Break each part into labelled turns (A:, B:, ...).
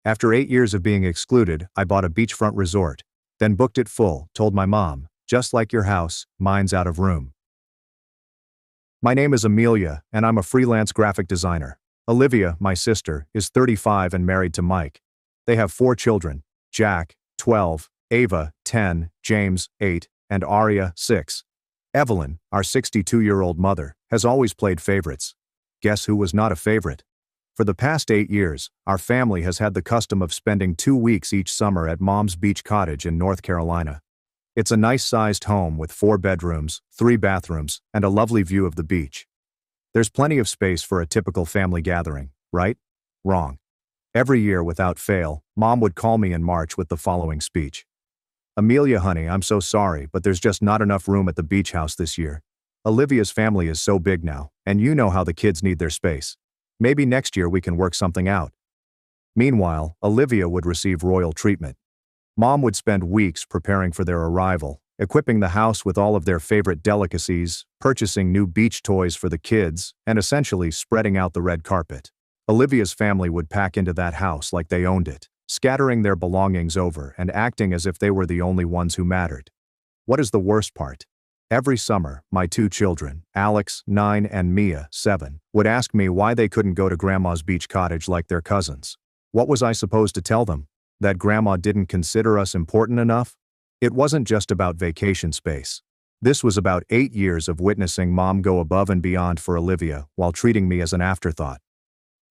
A: After 8 years of being excluded, I bought a beachfront resort, then booked it full, told my mom, just like your house, mine's out of room. My name is Amelia, and I'm a freelance graphic designer. Olivia, my sister, is 35 and married to Mike. They have 4 children, Jack, 12, Ava, 10, James, 8, and Aria, 6. Evelyn, our 62-year-old mother, has always played favorites. Guess who was not a favorite? For the past 8 years, our family has had the custom of spending 2 weeks each summer at Mom's beach cottage in North Carolina. It's a nice-sized home with 4 bedrooms, 3 bathrooms, and a lovely view of the beach. There's plenty of space for a typical family gathering, right? Wrong. Every year, without fail, Mom would call me in March with the following speech. Amelia, honey, I'm so sorry, but there's just not enough room at the beach house this year. Olivia's family is so big now, and you know how the kids need their space. Maybe next year we can work something out. Meanwhile, Olivia would receive royal treatment. Mom would spend weeks preparing for their arrival, equipping the house with all of their favorite delicacies, purchasing new beach toys for the kids, and essentially spreading out the red carpet. Olivia's family would pack into that house like they owned it, scattering their belongings over and acting as if they were the only ones who mattered. What is the worst part? Every summer, my 2 children, Alex, 9, and Mia, 7, would ask me why they couldn't go to Grandma's beach cottage like their cousins. What was I supposed to tell them? That Grandma didn't consider us important enough? It wasn't just about vacation space. This was about 8 years of witnessing Mom go above and beyond for Olivia while treating me as an afterthought.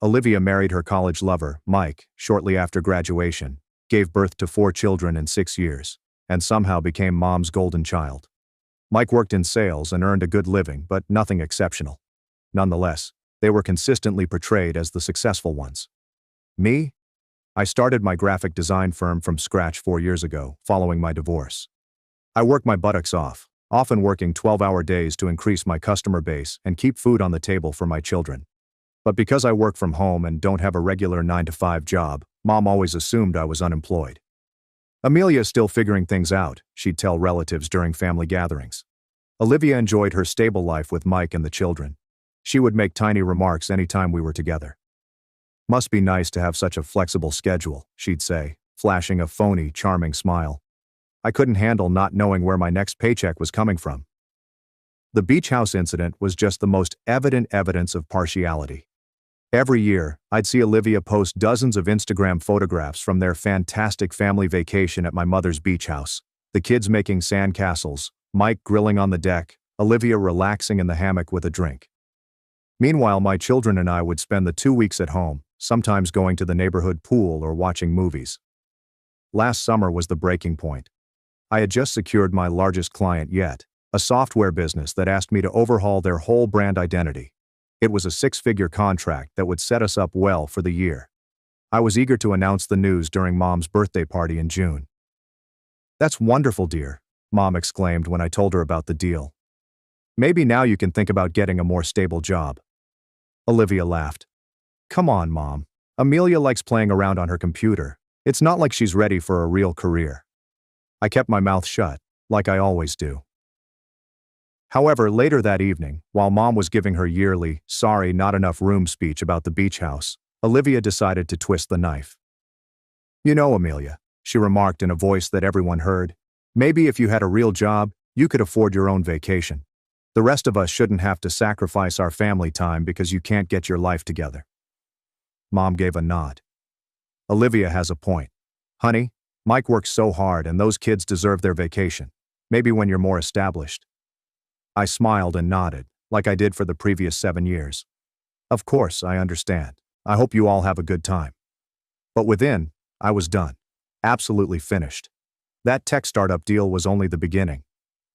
A: Olivia married her college lover, Mike, shortly after graduation, gave birth to 4 children in 6 years, and somehow became Mom's golden child. Mike worked in sales and earned a good living, but nothing exceptional. Nonetheless, they were consistently portrayed as the successful ones. Me? I started my graphic design firm from scratch 4 years ago, following my divorce. I worked my buttocks off, often working 12-hour days to increase my customer base and keep food on the table for my children. But because I work from home and don't have a regular 9-to-5 job, Mom always assumed I was unemployed. Amelia's still figuring things out, she'd tell relatives during family gatherings. Olivia enjoyed her stable life with Mike and the children. She would make tiny remarks anytime we were together. Must be nice to have such a flexible schedule, she'd say, flashing a phony, charming smile. I couldn't handle not knowing where my next paycheck was coming from. The beach house incident was just the most evident evidence of partiality. Every year, I'd see Olivia post dozens of Instagram photographs from their fantastic family vacation at my mother's beach house. The kids making sandcastles, Mike grilling on the deck, Olivia relaxing in the hammock with a drink. Meanwhile, my children and I would spend the 2 weeks at home, sometimes going to the neighborhood pool or watching movies. Last summer was the breaking point. I had just secured my largest client yet, a software business that asked me to overhaul their whole brand identity. It was a 6-figure contract that would set us up well for the year. I was eager to announce the news during Mom's birthday party in June. "That's wonderful, dear," Mom exclaimed when I told her about the deal. "Maybe now you can think about getting a more stable job." Olivia laughed. "Come on, Mom. Amelia likes playing around on her computer. It's not like she's ready for a real career." I kept my mouth shut, like I always do. However, later that evening, while Mom was giving her yearly, "sorry, not enough room" speech about the beach house, Olivia decided to twist the knife. "You know, Amelia," she remarked in a voice that everyone heard, "maybe if you had a real job, you could afford your own vacation. The rest of us shouldn't have to sacrifice our family time because you can't get your life together." Mom gave a nod. "Olivia has a point. Honey, Mike works so hard and those kids deserve their vacation. Maybe when you're more established." I smiled and nodded, like I did for the previous 7 years. "Of course, I understand. I hope you all have a good time." But within, I was done. Absolutely finished. That tech startup deal was only the beginning.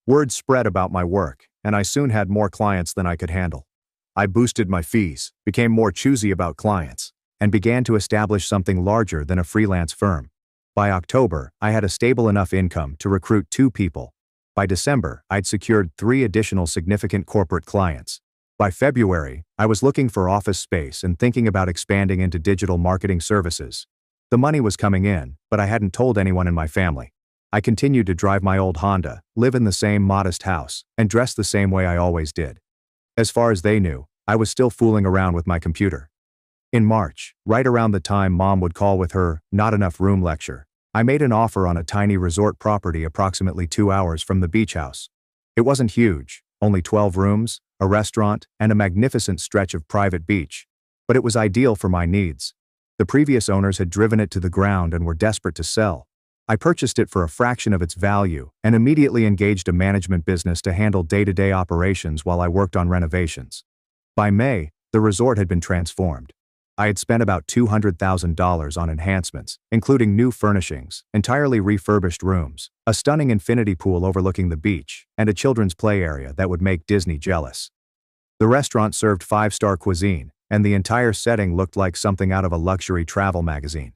A: Word spread about my work, and I soon had more clients than I could handle. I boosted my fees, became more choosy about clients, and began to establish something larger than a freelance firm. By October, I had a stable enough income to recruit 2 people. By December, I'd secured 3 additional significant corporate clients. By February, I was looking for office space and thinking about expanding into digital marketing services. The money was coming in, but I hadn't told anyone in my family. I continued to drive my old Honda, live in the same modest house, and dress the same way I always did. As far as they knew, I was still fooling around with my computer. In March, right around the time Mom would call with her "not enough room" lecture, I made an offer on a tiny resort property approximately 2 hours from the beach house. It wasn't huge, only 12 rooms, a restaurant, and a magnificent stretch of private beach. But it was ideal for my needs. The previous owners had driven it to the ground and were desperate to sell. I purchased it for a fraction of its value and immediately engaged a management business to handle day-to-day operations while I worked on renovations. By May, the resort had been transformed. I had spent about $200,000 on enhancements, including new furnishings, entirely refurbished rooms, a stunning infinity pool overlooking the beach, and a children's play area that would make Disney jealous. The restaurant served five-star cuisine, and the entire setting looked like something out of a luxury travel magazine.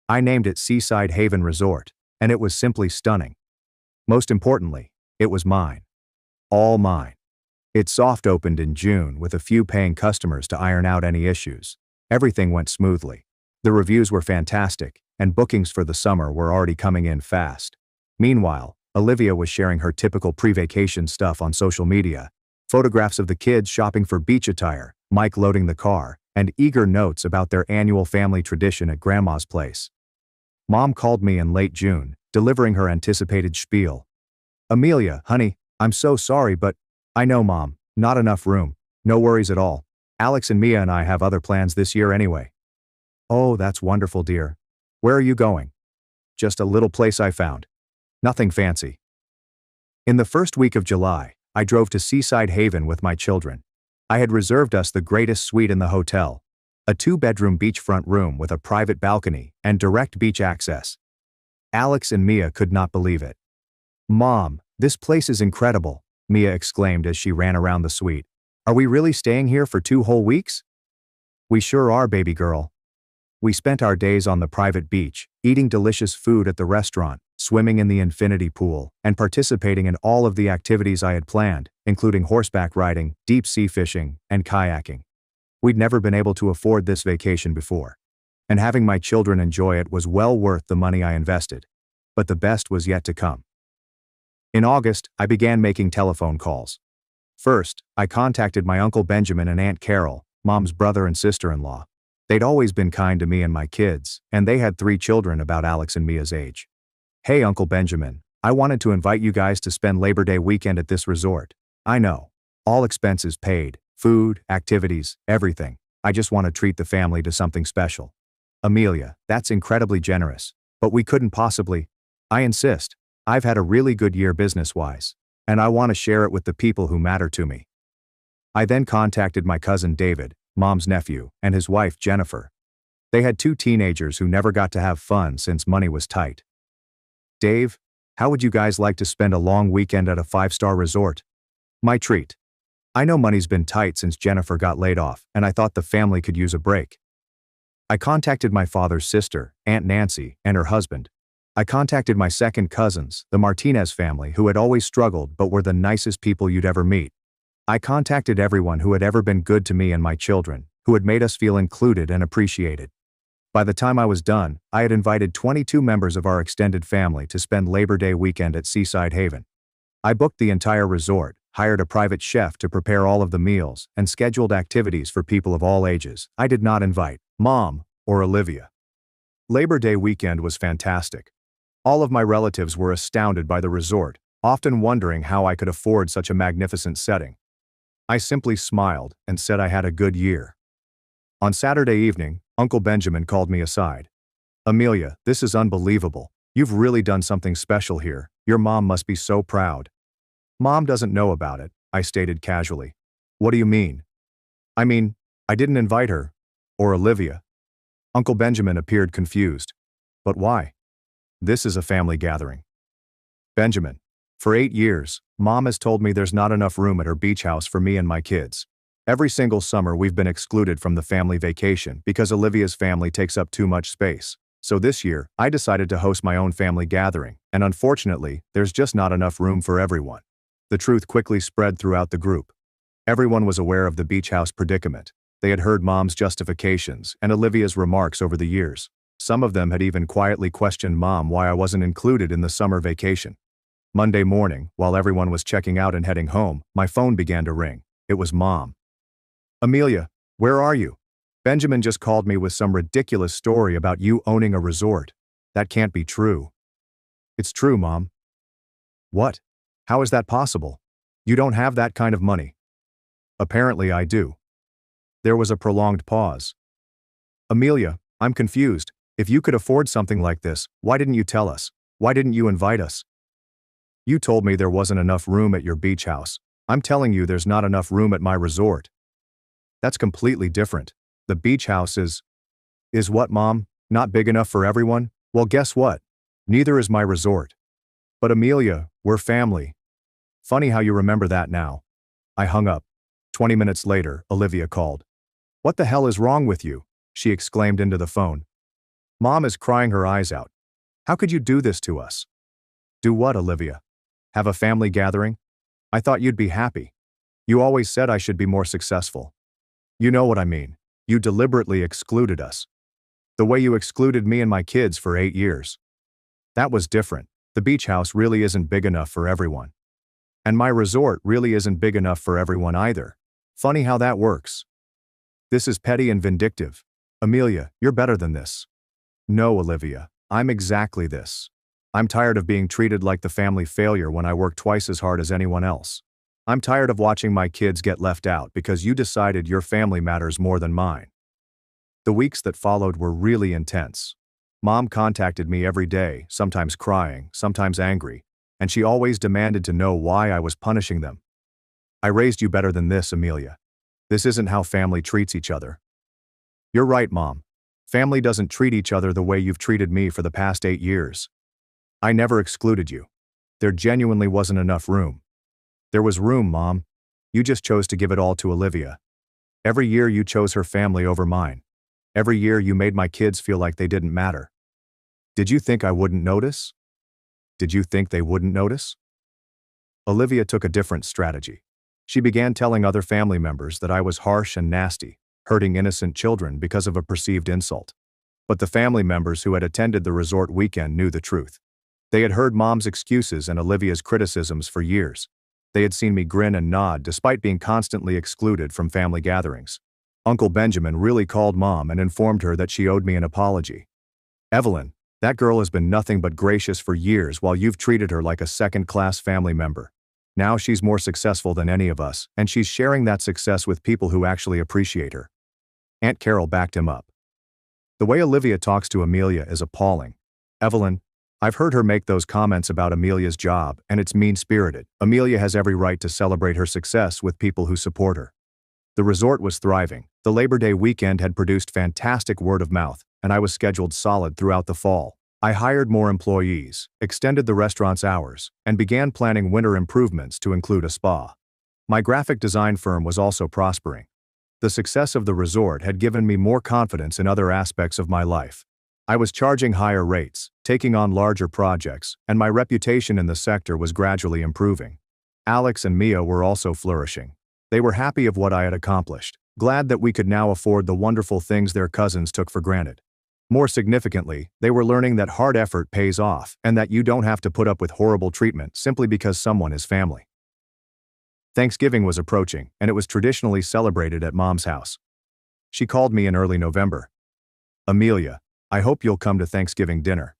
A: I named it Seaside Haven Resort, and it was simply stunning. Most importantly, it was mine. All mine. It soft opened in June with a few paying customers to iron out any issues. Everything went smoothly. The reviews were fantastic, and bookings for the summer were already coming in fast. Meanwhile, Olivia was sharing her typical pre-vacation stuff on social media. Photographs of the kids shopping for beach attire, Mike loading the car, and eager notes about their annual family tradition at Grandma's place. Mom called me in late June, delivering her anticipated spiel. "Amelia, honey, I'm so sorry, but I know, Mom, not enough room. No worries at all. Alex and Mia and I have other plans this year anyway." "Oh, that's wonderful, dear. Where are you going?" "Just a little place I found. Nothing fancy." In the first week of July, I drove to Seaside Haven with my children. I had reserved us the greatest suite in the hotel, a 2-bedroom beachfront room with a private balcony and direct beach access. Alex and Mia could not believe it. "Mom, this place is incredible," Mia exclaimed as she ran around the suite. "Are we really staying here for 2 whole weeks?" "We sure are, baby girl." We spent our days on the private beach, eating delicious food at the restaurant, swimming in the infinity pool, and participating in all of the activities I had planned, including horseback riding, deep sea fishing, and kayaking. We'd never been able to afford this vacation before, and having my children enjoy it was well worth the money I invested. But the best was yet to come. In August, I began making telephone calls. First, I contacted my Uncle Benjamin and Aunt Carol, Mom's brother and sister-in-law. They'd always been kind to me and my kids, and they had 3 children about Alex and Mia's age. "Hey, Uncle Benjamin, I wanted to invite you guys to spend Labor Day weekend at this resort. I know. All expenses paid, food, activities, everything. I just want to treat the family to something special." "Amelia, that's incredibly generous, but we couldn't possibly." "I insist. I've had a really good year business-wise, and I want to share it with the people who matter to me." I then contacted my cousin David, Mom's nephew, and his wife Jennifer. They had 2 teenagers who never got to have fun since money was tight. "Dave, how would you guys like to spend a long weekend at a 5-star resort?" "My treat. I know money's been tight since Jennifer got laid off, and I thought the family could use a break." I contacted my father's sister, Aunt Nancy, and her husband. I contacted my second cousins, the Martinez family, who had always struggled but were the nicest people you'd ever meet. I contacted everyone who had ever been good to me and my children, who had made us feel included and appreciated. By the time I was done, I had invited 22 members of our extended family to spend Labor Day weekend at Seaside Haven. I booked the entire resort, hired a private chef to prepare all of the meals, and scheduled activities for people of all ages. I did not invite Mom or Olivia. Labor Day weekend was fantastic. All of my relatives were astounded by the resort, often wondering how I could afford such a magnificent setting. I simply smiled and said I had a good year. On Saturday evening, Uncle Benjamin called me aside. "Amelia, this is unbelievable. You've really done something special here. Your mom must be so proud." "Mom doesn't know about it," I stated casually. "What do you mean?" "I mean, I didn't invite her. Or Olivia." Uncle Benjamin appeared confused. "But why? This is a family gathering." "Benjamin, for 8 years, Mom has told me there's not enough room at her beach house for me and my kids. Every single summer we've been excluded from the family vacation because Olivia's family takes up too much space. So this year, I decided to host my own family gathering, and unfortunately, there's just not enough room for everyone." The truth quickly spread throughout the group. Everyone was aware of the beach house predicament. They had heard Mom's justifications and Olivia's remarks over the years. Some of them had even quietly questioned Mom why I wasn't included in the summer vacation. Monday morning, while everyone was checking out and heading home, my phone began to ring. It was Mom. "Amelia, where are you?" Benjamin just called me with some ridiculous story about you owning a resort. That can't be true. It's true, Mom. What? How is that possible? You don't have that kind of money. Apparently I do. There was a prolonged pause. Amelia, I'm confused. If you could afford something like this, why didn't you tell us? Why didn't you invite us? You told me there wasn't enough room at your beach house. I'm telling you there's not enough room at my resort. That's completely different. The beach house is what, Mom? Not big enough for everyone? Well, guess what? Neither is my resort. But Amelia, we're family. Funny how you remember that now. I hung up. 20 minutes later, Olivia called. What the hell is wrong with you? She exclaimed into the phone. Mom is crying her eyes out. How could you do this to us? Do what, Olivia? Have a family gathering? I thought you'd be happy. You always said I should be more successful. You know what I mean. You deliberately excluded us. The way you excluded me and my kids for 8 years. That was different. The beach house really isn't big enough for everyone. And my resort really isn't big enough for everyone either. Funny how that works. This is petty and vindictive. Amelia, you're better than this. No, Olivia, I'm exactly this. I'm tired of being treated like the family failure when I work twice as hard as anyone else. I'm tired of watching my kids get left out because you decided your family matters more than mine. The weeks that followed were really intense. Mom contacted me every day, sometimes crying, sometimes angry, and she always demanded to know why I was punishing them. I raised you better than this, Amelia. This isn't how family treats each other. You're right, Mom. Family doesn't treat each other the way you've treated me for the past 8 years. I never excluded you. There genuinely wasn't enough room. There was room, Mom. You just chose to give it all to Olivia. Every year you chose her family over mine. Every year you made my kids feel like they didn't matter. Did you think I wouldn't notice? Did you think they wouldn't notice? Olivia took a different strategy. She began telling other family members that I was harsh and nasty, hurting innocent children because of a perceived insult. But the family members who had attended the resort weekend knew the truth. They had heard Mom's excuses and Olivia's criticisms for years. They had seen me grin and nod despite being constantly excluded from family gatherings. Uncle Benjamin really called Mom and informed her that she owed me an apology. Evelyn, that girl has been nothing but gracious for years while you've treated her like a second-class family member. Now she's more successful than any of us, and she's sharing that success with people who actually appreciate her. Aunt Carol backed him up. The way Olivia talks to Amelia is appalling. Evelyn, I've heard her make those comments about Amelia's job, and it's mean-spirited. Amelia has every right to celebrate her success with people who support her. The resort was thriving. The Labor Day weekend had produced fantastic word of mouth, and I was scheduled solid throughout the fall. I hired more employees, extended the restaurant's hours, and began planning winter improvements to include a spa. My graphic design firm was also prospering. The success of the resort had given me more confidence in other aspects of my life. I was charging higher rates, taking on larger projects, and my reputation in the sector was gradually improving. Alex and Mia were also flourishing. They were happy of what I had accomplished, glad that we could now afford the wonderful things their cousins took for granted. More significantly, they were learning that hard effort pays off and that you don't have to put up with horrible treatment simply because someone is family. Thanksgiving was approaching, and it was traditionally celebrated at Mom's house. She called me in early November. Amelia, I hope you'll come to Thanksgiving dinner.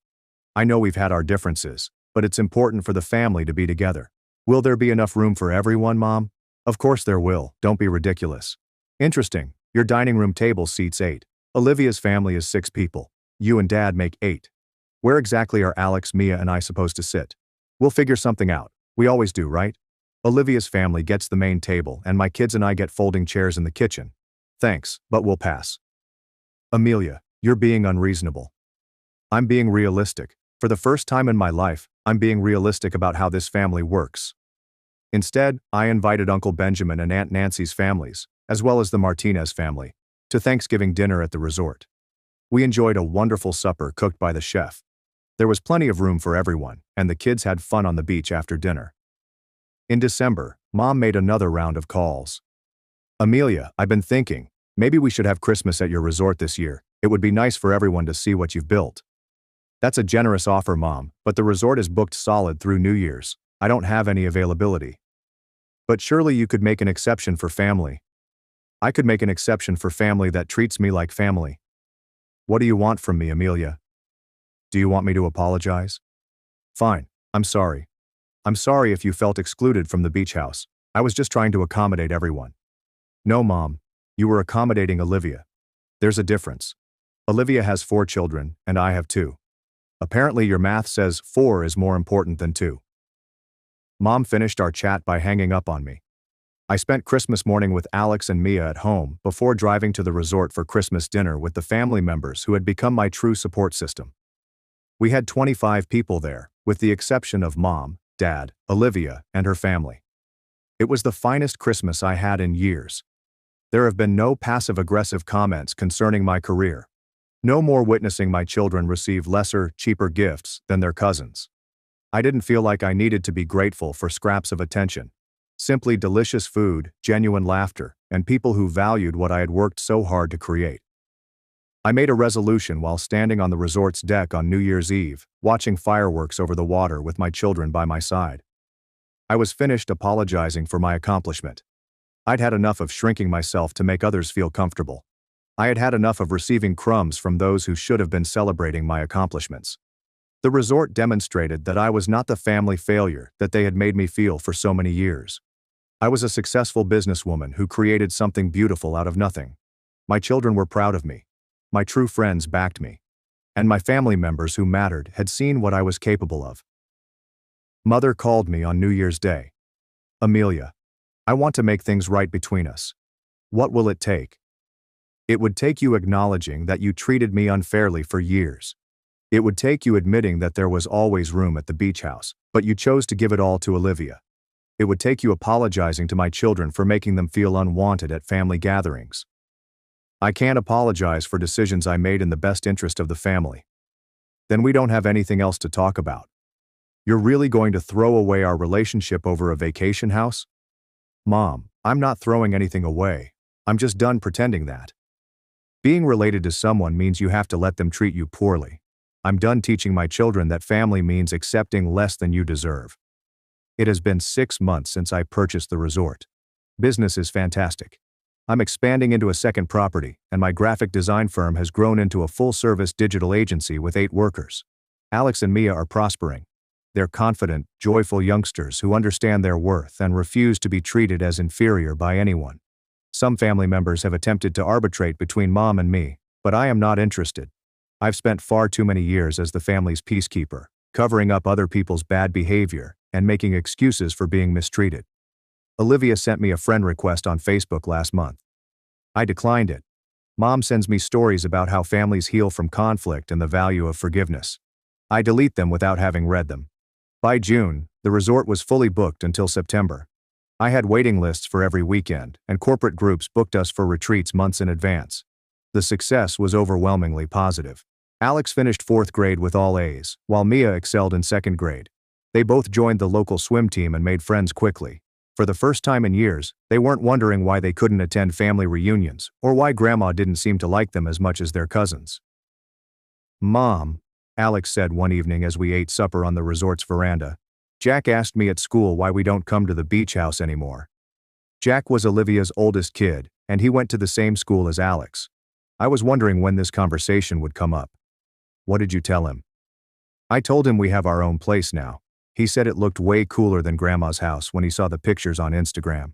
A: I know we've had our differences, but it's important for the family to be together. Will there be enough room for everyone, Mom? Of course there will, don't be ridiculous. Interesting, your dining room table seats 8. Olivia's family is 6 people. You and Dad make 8. Where exactly are Alex, Mia, and I supposed to sit? We'll figure something out. We always do, right? Olivia's family gets the main table, and my kids and I get folding chairs in the kitchen. Thanks, but we'll pass. Amelia, you're being unreasonable. I'm being realistic. For the first time in my life, I'm being realistic about how this family works. Instead, I invited Uncle Benjamin and Aunt Nancy's families, as well as the Martinez family, to Thanksgiving dinner at the resort. We enjoyed a wonderful supper cooked by the chef. There was plenty of room for everyone, and the kids had fun on the beach after dinner. In December, Mom made another round of calls. Amelia, I've been thinking, maybe we should have Christmas at your resort this year. It would be nice for everyone to see what you've built. That's a generous offer, Mom, but the resort is booked solid through New Year's. I don't have any availability. But surely you could make an exception for family. I could make an exception for family that treats me like family. What do you want from me, Amelia? Do you want me to apologize? Fine, I'm sorry. I'm sorry if you felt excluded from the beach house. I was just trying to accommodate everyone. No, Mom. You were accommodating Olivia. There's a difference. Olivia has 4 children, and I have 2. Apparently your math says 4 is more important than 2. Mom finished our chat by hanging up on me. I spent Christmas morning with Alex and Mia at home before driving to the resort for Christmas dinner with the family members who had become my true support system. We had 25 people there, with the exception of Mom, Dad, Olivia, and her family. It was the finest Christmas I had in years. There have been no passive-aggressive comments concerning my career. No more witnessing my children receive lesser, cheaper gifts than their cousins. I didn't feel like I needed to be grateful for scraps of attention. Simply delicious food, genuine laughter, and people who valued what I had worked so hard to create. I made a resolution while standing on the resort's deck on New Year's Eve, watching fireworks over the water with my children by my side. I was finished apologizing for my accomplishment. I'd had enough of shrinking myself to make others feel comfortable. I had had enough of receiving crumbs from those who should have been celebrating my accomplishments. The resort demonstrated that I was not the family failure that they had made me feel for so many years. I was a successful businesswoman who created something beautiful out of nothing. My children were proud of me. My true friends backed me. And my family members who mattered had seen what I was capable of. Mother called me on New Year's Day. Amelia, I want to make things right between us. What will it take? It would take you acknowledging that you treated me unfairly for years. It would take you admitting that there was always room at the beach house, but you chose to give it all to Olivia. It would take you apologizing to my children for making them feel unwanted at family gatherings. I can't apologize for decisions I made in the best interest of the family. Then we don't have anything else to talk about. You're really going to throw away our relationship over a vacation house? Mom, I'm not throwing anything away. I'm just done pretending that. Being related to someone means you have to let them treat you poorly. I'm done teaching my children that family means accepting less than you deserve. It has been 6 months since I purchased the resort. Business is fantastic. I'm expanding into a second property, and my graphic design firm has grown into a full-service digital agency with 8 workers. Alex and Mia are prospering. They're confident, joyful youngsters who understand their worth and refuse to be treated as inferior by anyone. Some family members have attempted to arbitrate between Mom and me, but I am not interested. I've spent far too many years as the family's peacekeeper, covering up other people's bad behavior and making excuses for being mistreated. Olivia sent me a friend request on Facebook last month. I declined it. Mom sends me stories about how families heal from conflict and the value of forgiveness. I delete them without having read them. By June, the resort was fully booked until September. I had waiting lists for every weekend, and corporate groups booked us for retreats months in advance. The success was overwhelmingly positive. Alex finished 4th grade with all A's, while Mia excelled in 2nd grade. They both joined the local swim team and made friends quickly. For the first time in years, they weren't wondering why they couldn't attend family reunions, or why Grandma didn't seem to like them as much as their cousins. Mom, Alex said one evening as we ate supper on the resort's veranda, Jack asked me at school why we don't come to the beach house anymore. Jack was Olivia's oldest kid, and he went to the same school as Alex. I was wondering when this conversation would come up. What did you tell him? I told him we have our own place now. He said it looked way cooler than Grandma's house when he saw the pictures on Instagram.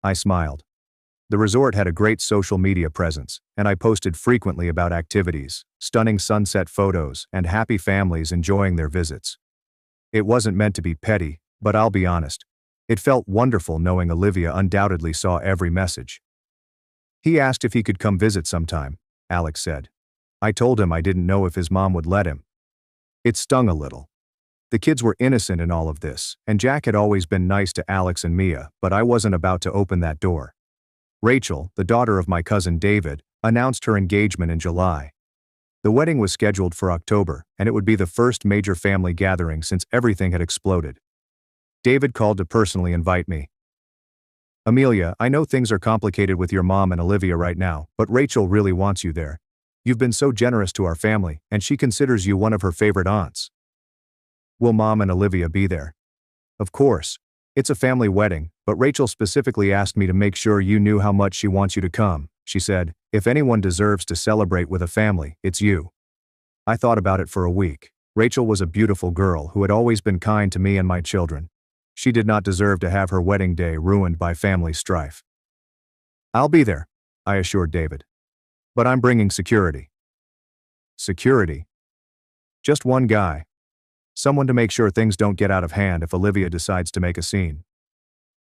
A: I smiled. The resort had a great social media presence, and I posted frequently about activities, stunning sunset photos, and happy families enjoying their visits. It wasn't meant to be petty, but I'll be honest. It felt wonderful knowing Olivia undoubtedly saw every message. He asked if he could come visit sometime, Alex said. I told him I didn't know if his mom would let him. It stung a little. The kids were innocent in all of this, and Jack had always been nice to Alex and Mia, but I wasn't about to open that door. Rachel, the daughter of my cousin David, announced her engagement in July. The wedding was scheduled for October, and it would be the first major family gathering since everything had exploded. David called to personally invite me. Amelia, I know things are complicated with your mom and Olivia right now, but Rachel really wants you there. You've been so generous to our family, and she considers you one of her favorite aunts. Will Mom and Olivia be there? Of course. It's a family wedding, But Rachel specifically asked me to make sure you knew how much she wants you to come. She said, if anyone deserves to celebrate with a family, it's you. I thought about it for a week. Rachel was a beautiful girl who had always been kind to me and my children. She did not deserve to have her wedding day ruined by family strife. I'll be there, I assured David. But I'm bringing security. Security? Just one guy. Someone to make sure things don't get out of hand if Olivia decides to make a scene.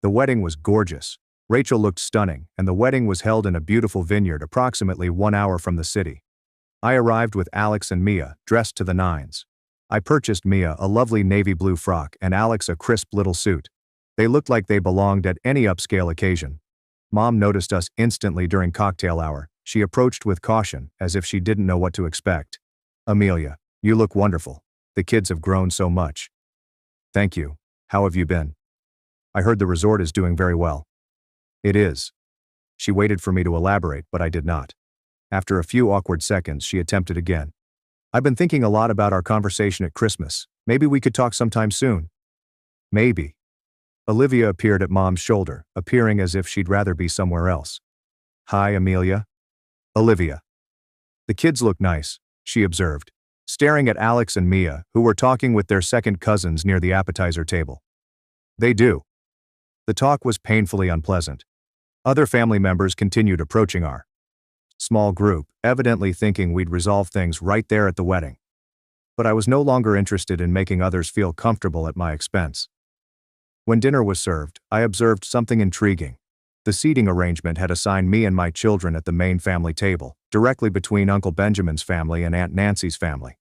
A: The wedding was gorgeous. Rachel looked stunning, and the wedding was held in a beautiful vineyard approximately 1 hour from the city. I arrived with Alex and Mia, dressed to the nines. I purchased Mia a lovely navy blue frock and Alex a crisp little suit. They looked like they belonged at any upscale occasion. Mom noticed us instantly during cocktail hour. She approached with caution, as if she didn't know what to expect. Amelia, you look wonderful. The kids have grown so much. Thank you. How have you been? I heard the resort is doing very well. It is. She waited for me to elaborate, but I did not. After a few awkward seconds, she attempted again. I've been thinking a lot about our conversation at Christmas. Maybe we could talk sometime soon. Maybe. Olivia appeared at Mom's shoulder, appearing as if she'd rather be somewhere else. Hi, Amelia. Olivia. The kids look nice, she observed, staring at Alex and Mia, who were talking with their second cousins near the appetizer table. They do. The talk was painfully unpleasant. Other family members continued approaching our small group, evidently thinking we'd resolve things right there at the wedding. But I was no longer interested in making others feel comfortable at my expense. When dinner was served, I observed something intriguing. The seating arrangement had assigned me and my children at the main family table, directly between Uncle Benjamin's family and Aunt Nancy's family.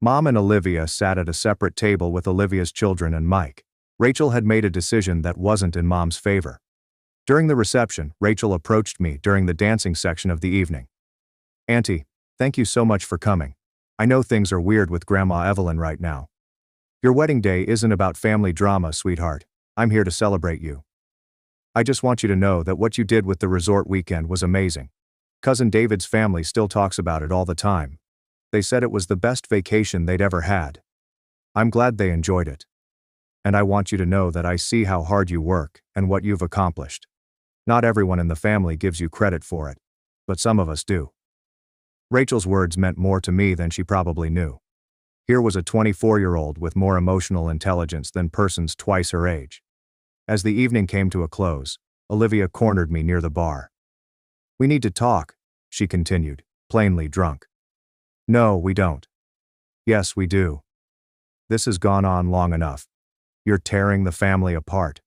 A: Mom and Olivia sat at a separate table with Olivia's children and Mike. Rachel had made a decision that wasn't in Mom's favor. During the reception, Rachel approached me during the dancing section of the evening. Auntie, thank you so much for coming. I know things are weird with Grandma Evelyn right now. Your wedding day isn't about family drama, sweetheart. I'm here to celebrate you. I just want you to know that what you did with the resort weekend was amazing. Cousin David's family still talks about it all the time. They said it was the best vacation they'd ever had. I'm glad they enjoyed it. And I want you to know that I see how hard you work and what you've accomplished. Not everyone in the family gives you credit for it, but some of us do. Rachel's words meant more to me than she probably knew. Here was a 24-year-old with more emotional intelligence than persons twice her age. As the evening came to a close, Olivia cornered me near the bar. We need to talk, she continued, plainly drunk. No, we don't. Yes, we do. This has gone on long enough. You're tearing the family apart.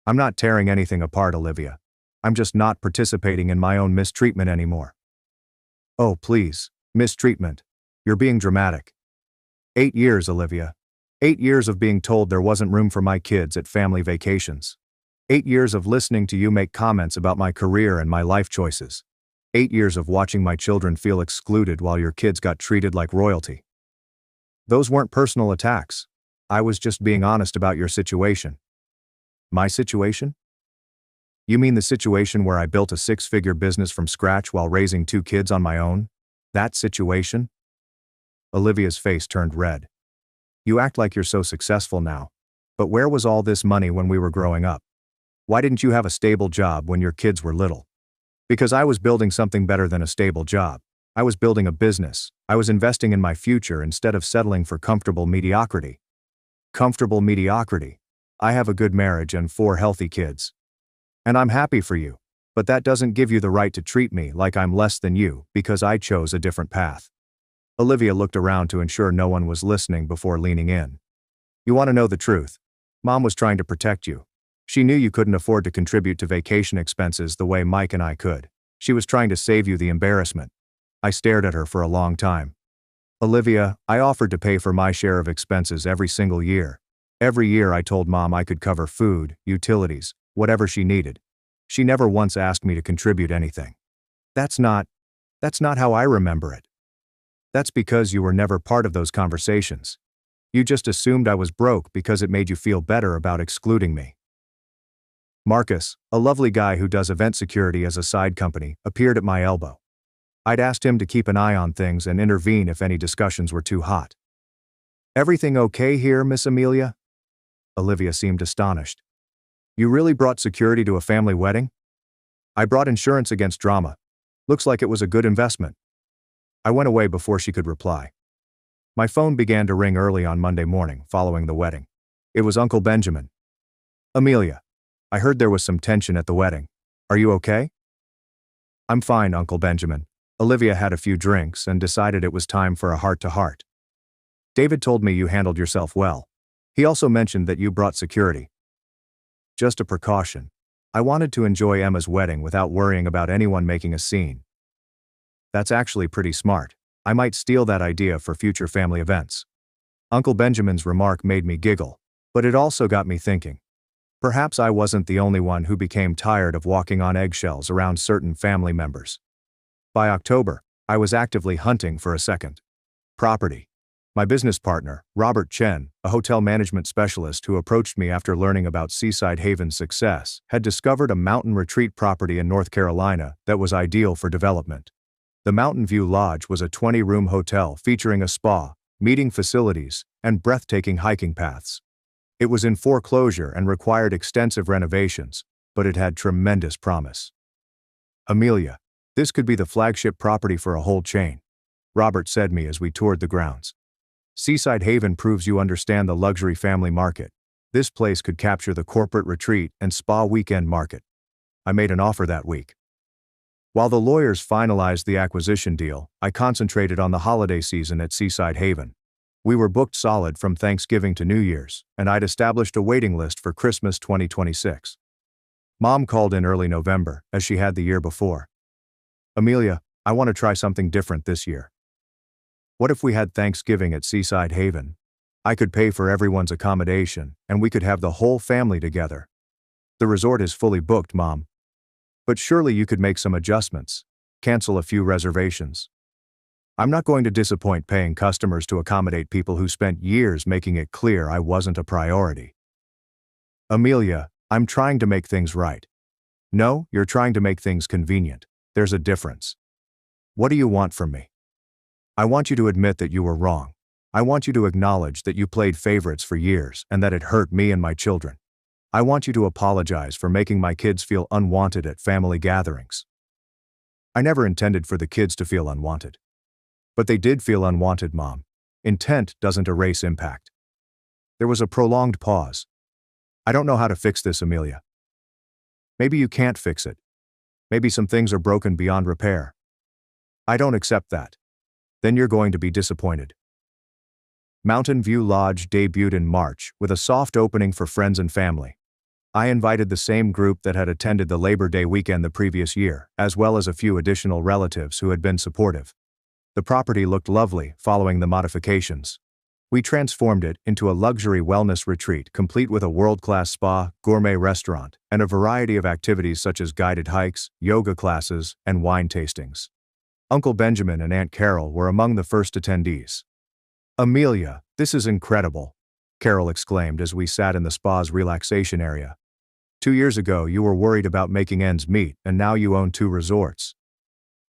A: I'm not tearing anything apart, Olivia. I'm just not participating in my own mistreatment anymore. Oh, please, mistreatment. You're being dramatic. 8 years, Olivia. 8 years of being told there wasn't room for my kids at family vacations. 8 years of listening to you make comments about my career and my life choices. 8 years of watching my children feel excluded while your kids got treated like royalty. Those weren't personal attacks. I was just being honest about your situation. My situation? You mean the situation where I built a 6-figure business from scratch while raising 2 kids on my own? That situation? Olivia's face turned red. You act like you're so successful now. But where was all this money when we were growing up? Why didn't you have a stable job when your kids were little? Because I was building something better than a stable job. I was building a business. I was investing in my future instead of settling for comfortable mediocrity. Comfortable mediocrity. I have a good marriage and 4 healthy kids. And I'm happy for you, but that doesn't give you the right to treat me like I'm less than you because I chose a different path. Olivia looked around to ensure no one was listening before leaning in. You want to know the truth? Mom was trying to protect you. She knew you couldn't afford to contribute to vacation expenses the way Mike and I could. She was trying to save you the embarrassment. I stared at her for a long time. Olivia, I offered to pay for my share of expenses every single year. Every year I told Mom I could cover food, utilities, whatever she needed. She never once asked me to contribute anything. That's not how I remember it. That's because you were never part of those conversations. You just assumed I was broke because it made you feel better about excluding me. Marcus, a lovely guy who does event security as a side company, appeared at my elbow. I'd asked him to keep an eye on things and intervene if any discussions were too hot. Everything okay here, Miss Amelia? Olivia seemed astonished. You really brought security to a family wedding? I brought insurance against drama. Looks like it was a good investment. I went away before she could reply. My phone began to ring early on Monday morning following the wedding. It was Uncle Benjamin. Amelia, I heard there was some tension at the wedding. Are you okay? I'm fine, Uncle Benjamin. Olivia had a few drinks and decided it was time for a heart-to-heart. David told me you handled yourself well. He also mentioned that you brought security. Just a precaution. I wanted to enjoy Emma's wedding without worrying about anyone making a scene. That's actually pretty smart. I might steal that idea for future family events. Uncle Benjamin's remark made me giggle, but it also got me thinking. Perhaps I wasn't the only one who became tired of walking on eggshells around certain family members. By October, I was actively hunting for a second property. My business partner, Robert Chen, a hotel management specialist who approached me after learning about Seaside Haven's success, had discovered a mountain retreat property in North Carolina that was ideal for development. The Mountain View Lodge was a 20-room hotel featuring a spa, meeting facilities, and breathtaking hiking paths. It was in foreclosure and required extensive renovations, but it had tremendous promise. Amelia, this could be the flagship property for a whole chain, Robert said to me as we toured the grounds. Seaside Haven proves you understand the luxury family market. This place could capture the corporate retreat and spa weekend market. I made an offer that week. While the lawyers finalized the acquisition deal, I concentrated on the holiday season at Seaside Haven. We were booked solid from Thanksgiving to New Year's, and I'd established a waiting list for Christmas 2026. Mom called in early November, as she had the year before. Amelia, I want to try something different this year. What if we had Thanksgiving at Seaside Haven? I could pay for everyone's accommodation, and we could have the whole family together. The resort is fully booked, Mom. But surely you could make some adjustments, cancel a few reservations. I'm not going to disappoint paying customers to accommodate people who spent years making it clear I wasn't a priority. Amelia, I'm trying to make things right. No, you're trying to make things convenient. There's a difference. What do you want from me? I want you to admit that you were wrong. I want you to acknowledge that you played favorites for years and that it hurt me and my children. I want you to apologize for making my kids feel unwanted at family gatherings. I never intended for the kids to feel unwanted. But they did feel unwanted, Mom. Intent doesn't erase impact. There was a prolonged pause. I don't know how to fix this, Amelia. Maybe you can't fix it. Maybe some things are broken beyond repair. I don't accept that. Then you're going to be disappointed. Mountain View Lodge debuted in March with a soft opening for friends and family. I invited the same group that had attended the Labor Day weekend the previous year, as well as a few additional relatives who had been supportive. The property looked lovely following the modifications. We transformed it into a luxury wellness retreat complete with a world-class spa, gourmet restaurant, and a variety of activities such as guided hikes, yoga classes, and wine tastings. Uncle Benjamin and Aunt Carol were among the first attendees. Amelia, this is incredible, Carol exclaimed as we sat in the spa's relaxation area. 2 years ago you were worried about making ends meet, and now you own 2 resorts.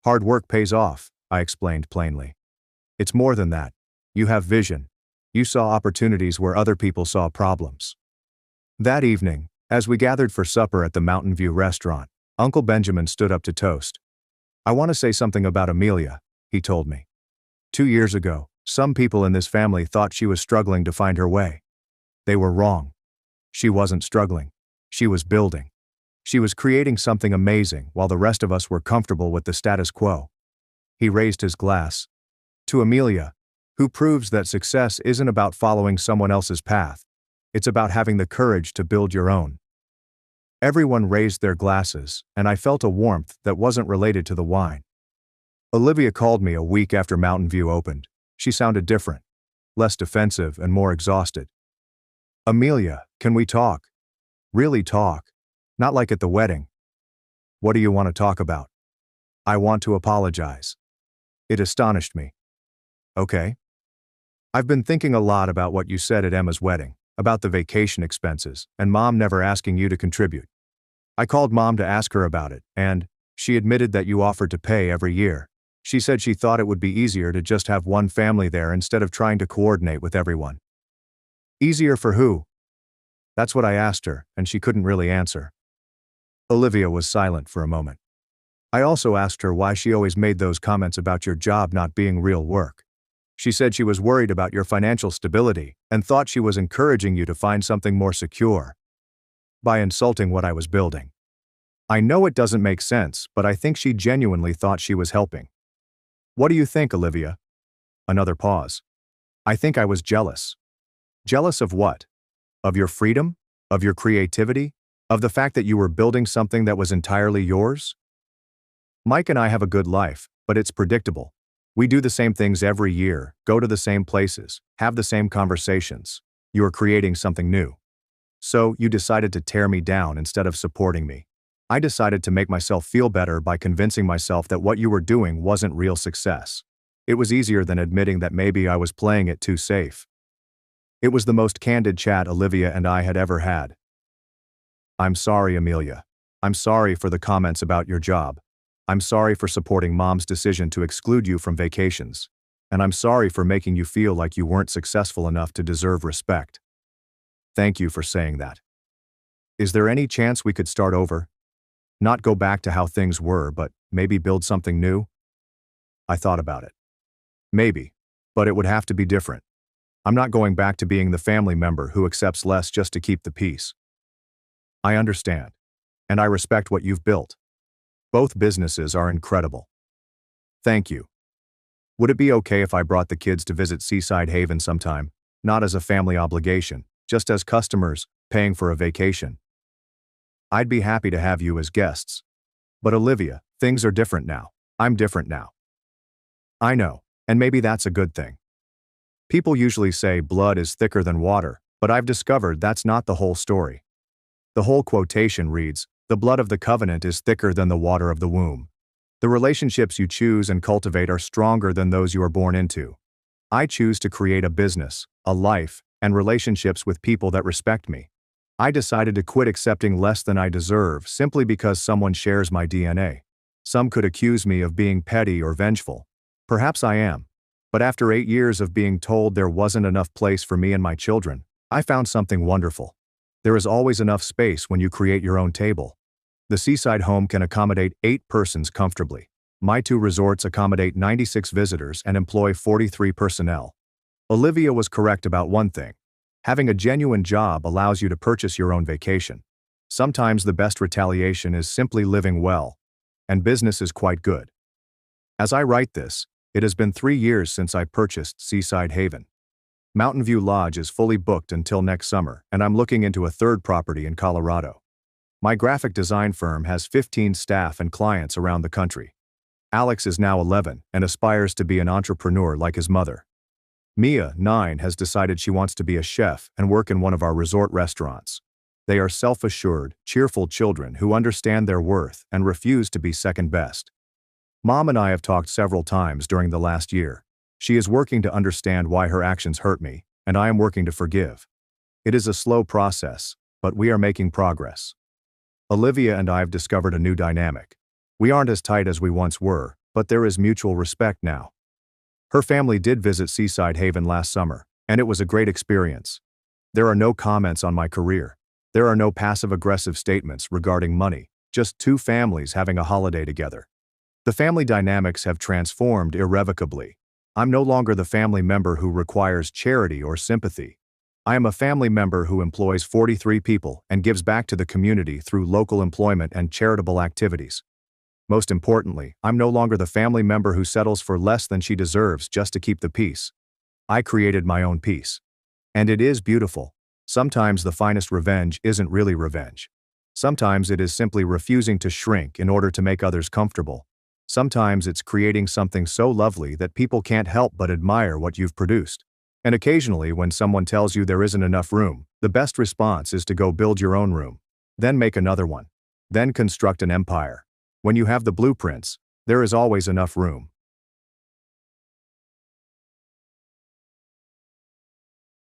A: Hard work pays off, I explained plainly. It's more than that. You have vision. You saw opportunities where other people saw problems. That evening, as we gathered for supper at the Mountain View restaurant, Uncle Benjamin stood up to toast. I want to say something about Amelia, he told me. 2 years ago, some people in this family thought she was struggling to find her way. They were wrong. She wasn't struggling. She was building. She was creating something amazing while the rest of us were comfortable with the status quo. He raised his glass. To Amelia, who proves that success isn't about following someone else's path. It's about having the courage to build your own. Everyone raised their glasses, and I felt a warmth that wasn't related to the wine. Olivia called me a week after Mountain View opened. She sounded different, less defensive and more exhausted. Amelia, can we talk? Really talk. Not like at the wedding. What do you want to talk about? I want to apologize. It astonished me. Okay. I've been thinking a lot about what you said at Emma's wedding, about the vacation expenses, and Mom never asking you to contribute. I called Mom to ask her about it, and she admitted that you offered to pay every year. She said she thought it would be easier to just have one family there instead of trying to coordinate with everyone. Easier for who? That's what I asked her, and she couldn't really answer. Olivia was silent for a moment. I also asked her why she always made those comments about your job not being real work. She said she was worried about your financial stability and thought she was encouraging you to find something more secure by insulting what I was building. I know it doesn't make sense, but I think she genuinely thought she was helping. What do you think, Olivia? Another pause. I think I was jealous. Jealous of what? Of your freedom? Of your creativity? Of the fact that you were building something that was entirely yours? Mike and I have a good life, but it's predictable. We do the same things every year, go to the same places, have the same conversations. You are creating something new. So, you decided to tear me down instead of supporting me. I decided to make myself feel better by convincing myself that what you were doing wasn't real success. It was easier than admitting that maybe I was playing it too safe. It was the most candid chat Olivia and I had ever had. I'm sorry, Amelia. I'm sorry for the comments about your job. I'm sorry for supporting Mom's decision to exclude you from vacations. And I'm sorry for making you feel like you weren't successful enough to deserve respect. Thank you for saying that. Is there any chance we could start over? Not go back to how things were, but maybe build something new? I thought about it. Maybe, but it would have to be different. I'm not going back to being the family member who accepts less just to keep the peace. I understand, and I respect what you've built. Both businesses are incredible. Thank you. Would it be okay if I brought the kids to visit Seaside Haven sometime, not as a family obligation, just as customers paying for a vacation? I'd be happy to have you as guests. But Olivia, things are different now. I'm different now. I know, and maybe that's a good thing. People usually say blood is thicker than water, but I've discovered that's not the whole story. The whole quotation reads, "The blood of the covenant is thicker than the water of the womb." The relationships you choose and cultivate are stronger than those you are born into. I choose to create a business, a life, and relationships with people that respect me. I decided to quit accepting less than I deserve simply because someone shares my DNA. Some could accuse me of being petty or vengeful. Perhaps I am. But after 8 years of being told there wasn't enough place for me and my children, I found something wonderful. There is always enough space when you create your own table. The seaside home can accommodate 8 persons comfortably. My 2 resorts accommodate 96 visitors and employ 43 personnel. Olivia was correct about one thing. Having a genuine job allows you to purchase your own vacation. Sometimes the best retaliation is simply living well. And business is quite good. As I write this, it has been 3 years since I purchased Seaside Haven. Mountain View Lodge is fully booked until next summer, and I'm looking into a third property in Colorado. My graphic design firm has 15 staff and clients around the country. Alex is now 11 and aspires to be an entrepreneur like his mother. Mia, 9, has decided she wants to be a chef and work in one of our resort restaurants. They are self-assured, cheerful children who understand their worth and refuse to be second best. Mom and I have talked several times during the last year. She is working to understand why her actions hurt me, and I am working to forgive. It is a slow process, but we are making progress. Olivia and I have discovered a new dynamic. We aren't as tight as we once were, but there is mutual respect now. Her family did visit Seaside Haven last summer, and it was a great experience. There are no comments on my career. There are no passive-aggressive statements regarding money, just 2 families having a holiday together. The family dynamics have transformed irrevocably. I'm no longer the family member who requires charity or sympathy. I am a family member who employs 43 people and gives back to the community through local employment and charitable activities. Most importantly, I'm no longer the family member who settles for less than she deserves just to keep the peace. I created my own peace. And it is beautiful. Sometimes the finest revenge isn't really revenge. Sometimes it is simply refusing to shrink in order to make others comfortable. Sometimes it's creating something so lovely that people can't help but admire what you've produced. And occasionally, when someone tells you there isn't enough room, the best response is to go build your own room. Then make another one. Then construct an empire. When you have the blueprints, there is always enough room.